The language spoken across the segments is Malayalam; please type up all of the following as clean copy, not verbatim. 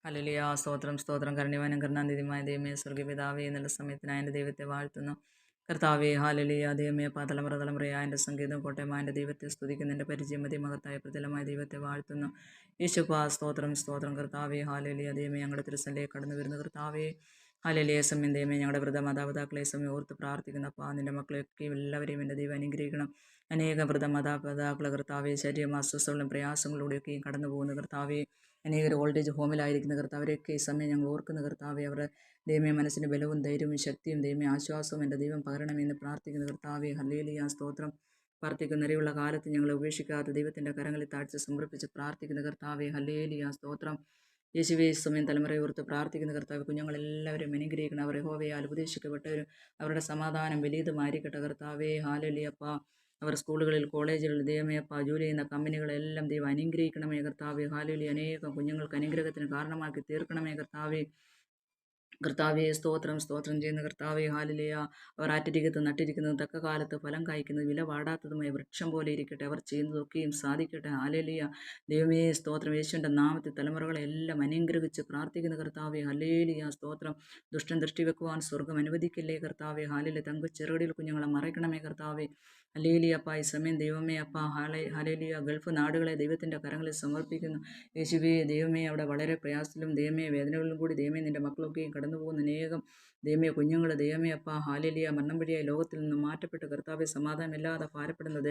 ഹല്ലേലൂയ. സ്തോത്രം സ്തോത്രം. കരുണ്യവാനും കരുണാനിധിയുമായ ദൈവമേ, സ്വർഗ്ഗപിതാവേ, എന്നുള്ള സമയത്തിനായ എൻ്റെ ദൈവത്തെ വാഴ്ത്തുന്നു. കർത്താവേ, ഹല്ലേലൂയ. ദൈവമേ, തലമുറ തലമുറയായ എൻ്റെ സംഗീതം കോട്ടയമായ എൻ്റെ ദൈവത്തെ സ്തുതിക്കുന്ന എൻ്റെ പരിചയമതി മഹത്തായ പ്രതിലമായ ദൈവത്തെ വാഴ്ത്തുന്നു. യേശുപ്പാ, സ്തോത്രം സ്തോത്രം. കർത്താവേ, ഹല്ലേലൂയ. ദൈവമേ, ഞങ്ങളുടെ തിരുസന്നിധിയിലേക്ക് കടന്നു വരുന്ന കർത്താവേ, ഹല്ലേലൂയ. സമയം ദൈവമേ, ഞങ്ങളുടെ മാതാപിതാക്കളെ സമയം ഓർത്ത് പ്രാർത്ഥിക്കുന്നപ്പാ, നിൻ്റെ മക്കളെയൊക്കെയും എല്ലാവരെയും എൻ്റെ ദൈവം അനുഗ്രഹിക്കണം. അനേകം മാതാപിതാക്കളെ കർത്താവെ ശരീരം അസ്വസ്ഥകളും പ്രയാസങ്ങളിലൂടെയൊക്കെയും കടന്നു പോകുന്ന കർത്താവെ, അനേകർ ഓൾഡ് ഏജ് ഹോമിലായിരിക്കുന്ന കർത്താവരെയൊക്കെ ഈ സമയം ഞങ്ങൾ ഓർക്കുന്ന കർത്താവെ, അവരുടെ ദൈവമേ മനസ്സിന് ബലവും ധൈര്യവും ശക്തിയും ദൈവമേ ആശ്വാസവും എൻ്റെ ദൈവം പകരണമെന്ന് പ്രാർത്ഥിക്കുന്ന കർത്താവെ, ഹല്ലേലൂയ. സ്തോത്രം. പ്രാർത്ഥിക്കുന്ന നിറയുള്ള കാലത്ത് ഞങ്ങളെ ഉപേക്ഷിക്കാത്ത ദൈവത്തിൻ്റെ കരങ്ങളിൽ താഴ്ച സമർപ്പിച്ച് പ്രാർത്ഥിക്കുന്ന കർത്താവെ, ഹല്ലേലൂയ. സ്തോത്രം. യേശുവേ, സമയം തലമുറയെ ഓർത്ത് പ്രാർത്ഥിക്കുന്ന കർത്താവ്, കുഞ്ഞുങ്ങളെല്ലാവരും അനുഗ്രഹിക്കണം. അവർ യഹോവയാൽ ഉപദേശിക്കപ്പെട്ടവരും അവരുടെ സമാധാനം വലിയതുമായിരിക്കട്ടെ കർത്താവേ, ഹല്ലേലൂയപ്പ. അവർ സ്കൂളുകളിൽ കോളേജുകളിൽ ദൈവമേ അപ്പ ജോലി ചെയ്യുന്ന കമ്പനികളെല്ലാം ദൈവം അനുഗ്രഹിക്കണമേ കർത്താവേ, ഹല്ലേലൂയ. അനേകം കുഞ്ഞുങ്ങൾക്ക് അനുഗ്രഹത്തിന് കാരണമാക്കി തീർക്കണമേ കർത്താവേ. കർത്താവെ, സ്തോത്രം സ്തോത്രം ചെയ്യുന്ന കർത്താവെ, ഹല്ലേലൂയ. അവർ ആറ്റിരിക്കത്ത് നട്ടിരിക്കുന്നതും തക്ക കാലത്ത് ഫലം കായ്ക്കുന്നതും വില വാടാത്തതുമായ വൃക്ഷം പോലെ ഇരിക്കട്ടെ. അവർ ചെയ്യുന്നതൊക്കെയും സാധിക്കട്ടെ. ഹല്ലേലൂയ. ദൈവമേ, സ്തോത്രം. യേശുവിൻ്റെ നാമത്തിൽ തലമുറകളെ എല്ലാം അനുഗ്രഹിച്ച് പ്രാർത്ഥിക്കുന്ന കർത്താവെ, ഹല്ലേലൂയ. സ്തോത്രം. ദുഷ്ടൻ ദൃഷ്ടി വെക്കുവാൻ സ്വർഗം അനുവദിക്കില്ലേ കർത്താവെ, ഹല്ലേലൂയ. തങ്ക ചെറുകടിയിൽ കുഞ്ഞുങ്ങളെ മറയ്ക്കണമേ കർത്താവെ, ഹല്ലേലൂയ. അപ്പ ഈ സമയം ദൈവമേ അപ്പ ഹല്ലേലൂയ. ഗൾഫ് നാടുകളെ ദൈവത്തിൻ്റെ കരങ്ങളിൽ സമർപ്പിക്കുന്നു. യേശുവേ, ദൈവമേ, അവിടെ വളരെ പ്രയാസത്തിലും ദൈവമേ വേദനകളിലും കൂടി ദൈവമേ നിൻ്റെ മക്കളൊക്കെയും കടന്നു പോകുന്ന അനേകം ദൈവമേ കുഞ്ഞുങ്ങൾ ദൈവമേ അപ്പ ഹല്ലേലൂയ മരണം വഴിയായി ലോകത്തിൽ നിന്ന് മാറ്റപ്പെട്ട് കർത്താവെ സമാധാനമില്ലാതെ ഭാരപ്പെടുന്ന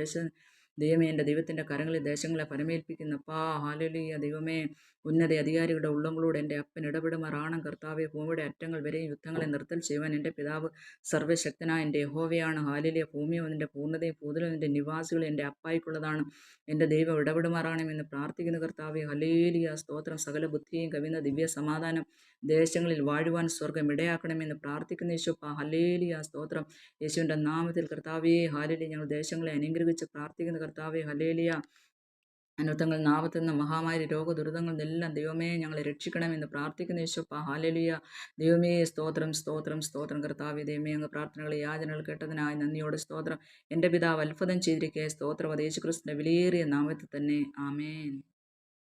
ദൈവമേ എൻ്റെ ദൈവത്തിൻ്റെ കരങ്ങളിൽ ദേശങ്ങളെ പരമേൽപ്പിക്കുന്നപ്പാ, ഹല്ലേലൂയ. ദൈവമേ, ഉന്നത അധികാരികളുടെ ഉള്ളങ്ങളോട് എൻ്റെ അപ്പൻ ഇടപെടുമാറാണം കർത്താവെ. ഭൂമിയുടെ അറ്റങ്ങൾ വരെയും യുദ്ധങ്ങളെ നിർത്തൽ ചെയ്യുവാൻ എൻ്റെ പിതാവ് സർവ്വശക്തനായ എൻ്റെ യഹോവയാണ്. ഹല്ലേലൂയ. ഭൂമിയും അതിൻ്റെ പൂർണ്ണതയും ഭൂതലവും അതിൻ്റെ നിവാസികളും എൻ്റെ അപ്പായിക്കുള്ളതാണ്. എൻ്റെ ദൈവം ഇടപെടുമാറാണമെന്ന് പ്രാർത്ഥിക്കുന്ന കർത്താവെ, ഹല്ലേലൂയ. സ്തോത്രം. സകല ബുദ്ധിയും കവിയുന്ന ദിവ്യ സമാധാനം ദേശങ്ങളിൽ വാഴുവാൻ സ്വർഗം ഇടയാക്കണമെന്ന് പ്രാർത്ഥിക്കുന്ന യേശുപ്പാ, ഹല്ലേലൂയ. സ്തോത്രം. യേശുവിൻ്റെ നാമത്തിൽ കർത്താവേ, ഹല്ലേലൂയ. ഞങ്ങൾ ദേശങ്ങളെ അനുഗ്രഹിച്ച് പ്രാർത്ഥിക്കുന്ന കർത്താവേ, ഹല്ലേലൂയ. അനർത്ഥങ്ങൾ ആപത്തിൽ നിന്ന് മഹാമാരി രോഗദുരിതങ്ങളിൽ നിന്നെല്ലാം ദൈവമേ ഞങ്ങളെ രക്ഷിക്കണമെന്ന് പ്രാർത്ഥിക്കുന്ന യേശുപ്പാ, ഹല്ലേലൂയ. ദൈവമേ, സ്തോത്രം സ്തോത്രം സ്തോത്രം. കർത്താവേ, ദൈവമേ, അങ്ങ് പ്രാർത്ഥനകളെ യാചനകൾ കേട്ടതിനായി നന്ദിയോടെ സ്തോത്രം. എൻ്റെ പിതാവ് അത്ഭുതം ചെയ്തിരിക്കെ സ്തോത്രം. അത് യേശുക്രിസ്തുവിൻ്റെ വിലയേറിയ നാമത്തിൽ തന്നെ. ആമേൻ.